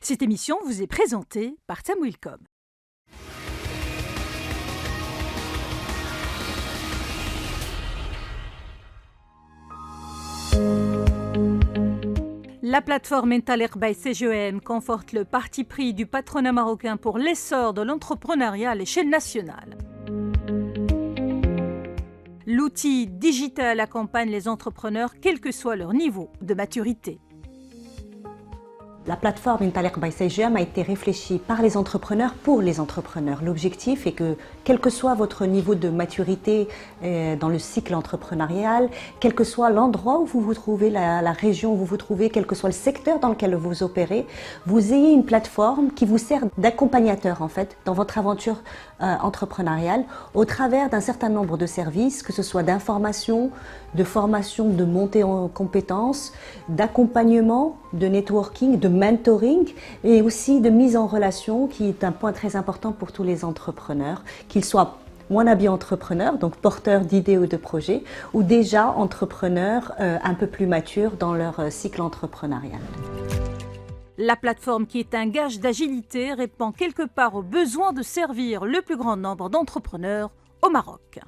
Cette émission vous est présentée par Tamwilcom. La plateforme Intaleq by CGEM conforte le parti pris du patronat marocain pour l'essor de l'entrepreneuriat à l'échelle nationale. L'outil digital accompagne les entrepreneurs quel que soit leur niveau de maturité. La plateforme Intaleq by CGEM a été réfléchie par les entrepreneurs pour les entrepreneurs. L'objectif est que, quel que soit votre niveau de maturité dans le cycle entrepreneurial, quel que soit l'endroit où vous vous trouvez, la région où vous vous trouvez, quel que soit le secteur dans lequel vous opérez, vous ayez une plateforme qui vous sert d'accompagnateur en fait dans votre aventure entrepreneuriale au travers d'un certain nombre de services, que ce soit d'information, de formation, de montée en compétences, d'accompagnement, de networking, de mentoring et aussi de mise en relation qui est un point très important pour tous les entrepreneurs, qu'ils soient wannabe entrepreneurs, donc porteurs d'idées ou de projets, ou déjà entrepreneurs un peu plus matures dans leur cycle entrepreneurial. La plateforme, qui est un gage d'agilité, répond quelque part au besoin de servir le plus grand nombre d'entrepreneurs au Maroc.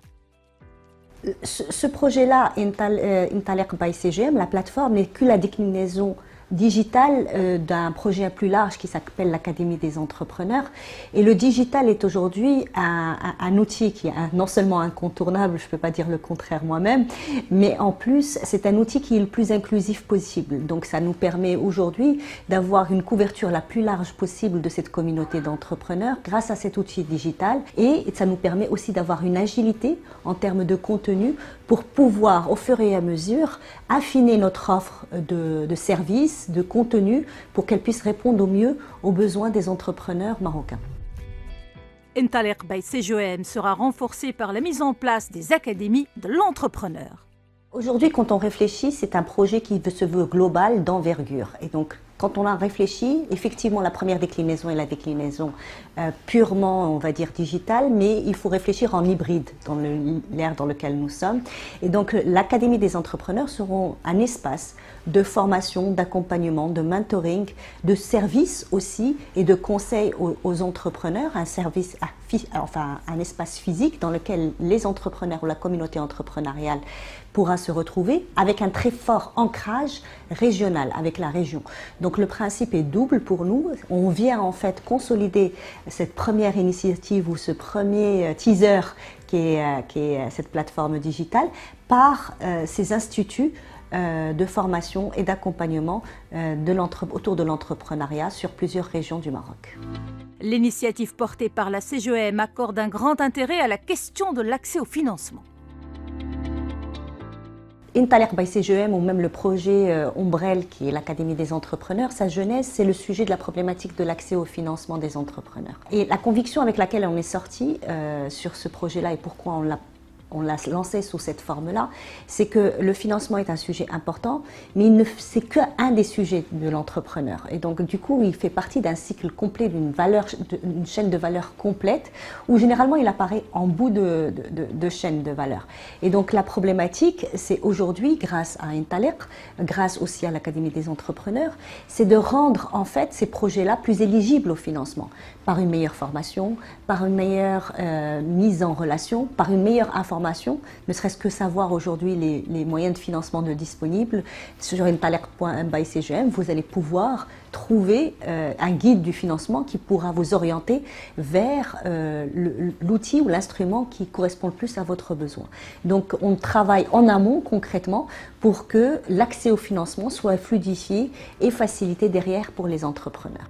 Ce projet-là, Intaleq by CGEM, la plateforme n'est que la déclinaison digital d'un projet plus large qui s'appelle l'Académie des entrepreneurs. Et le digital est aujourd'hui un outil qui est non seulement incontournable, je ne peux pas dire le contraire moi-même, mais en plus c'est un outil qui est le plus inclusif possible. Donc ça nous permet aujourd'hui d'avoir une couverture la plus large possible de cette communauté d'entrepreneurs grâce à cet outil digital, et ça nous permet aussi d'avoir une agilité en termes de contenu pour pouvoir au fur et à mesure affiner notre offre de services, de contenu, pour qu'elle puisse répondre au mieux aux besoins des entrepreneurs marocains. Intaleq by CGEM sera renforcé par la mise en place des académies de l'entrepreneur. Aujourd'hui, quand on réfléchit, c'est un projet qui se veut global, d'envergure. Et donc, quand on a réfléchi, effectivement, la première déclinaison est la déclinaison purement, on va dire, digitale, mais il faut réfléchir en hybride dans l'ère dans lequel nous sommes. Et donc, l'Académie des entrepreneurs seront un espace de formation, d'accompagnement, de mentoring, de service aussi et de conseil aux entrepreneurs, un service, enfin un espace physique dans lequel les entrepreneurs ou la communauté entrepreneuriale pourra se retrouver avec un très fort ancrage régional avec la région. Donc le principe est double pour nous. On vient en fait consolider cette première initiative ou ce premier teaser qui est cette plateforme digitale par ces instituts de formation et d'accompagnement autour de l'entrepreneuriat sur plusieurs régions du Maroc. L'initiative portée par la CGEM accorde un grand intérêt à la question de l'accès au financement. Intaleq by CGEM, ou même le projet Ombrelle, qui est l'Académie des entrepreneurs, sa genèse, c'est le sujet de la problématique de l'accès au financement des entrepreneurs. Et la conviction avec laquelle on est sorti sur ce projet-là et pourquoi on l'a lancé sous cette forme-là, c'est que le financement est un sujet important, mais c'est qu'un des sujets de l'entrepreneur. Et donc, du coup, il fait partie d'un cycle complet, d'une chaîne de valeur complète, où généralement, il apparaît en bout de chaîne de valeur. Et donc, la problématique, c'est aujourd'hui, grâce à Intaleq, grâce aussi à l'Académie des entrepreneurs, c'est de rendre, en fait, ces projets-là plus éligibles au financement, par une meilleure formation, par une meilleure mise en relation, par une meilleure information, ne serait-ce que savoir aujourd'hui les moyens de financement disponibles. Sur intaleq.by CGEM, vous allez pouvoir trouver un guide du financement qui pourra vous orienter vers l'outil ou l'instrument qui correspond le plus à votre besoin. Donc on travaille en amont concrètement pour que l'accès au financement soit fluidifié et facilité derrière pour les entrepreneurs.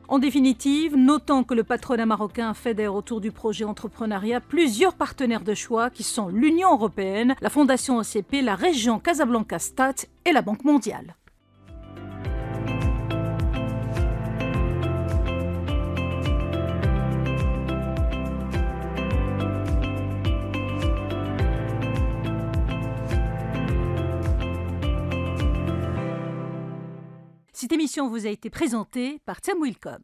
En définitive, notons que le patronat marocain fédère autour du projet entrepreneuriat plusieurs partenaires de choix qui sont l'Union européenne, la Fondation OCP, la région Casablanca-Stade et la Banque mondiale. Cette émission vous a été présentée par Tamwilcom.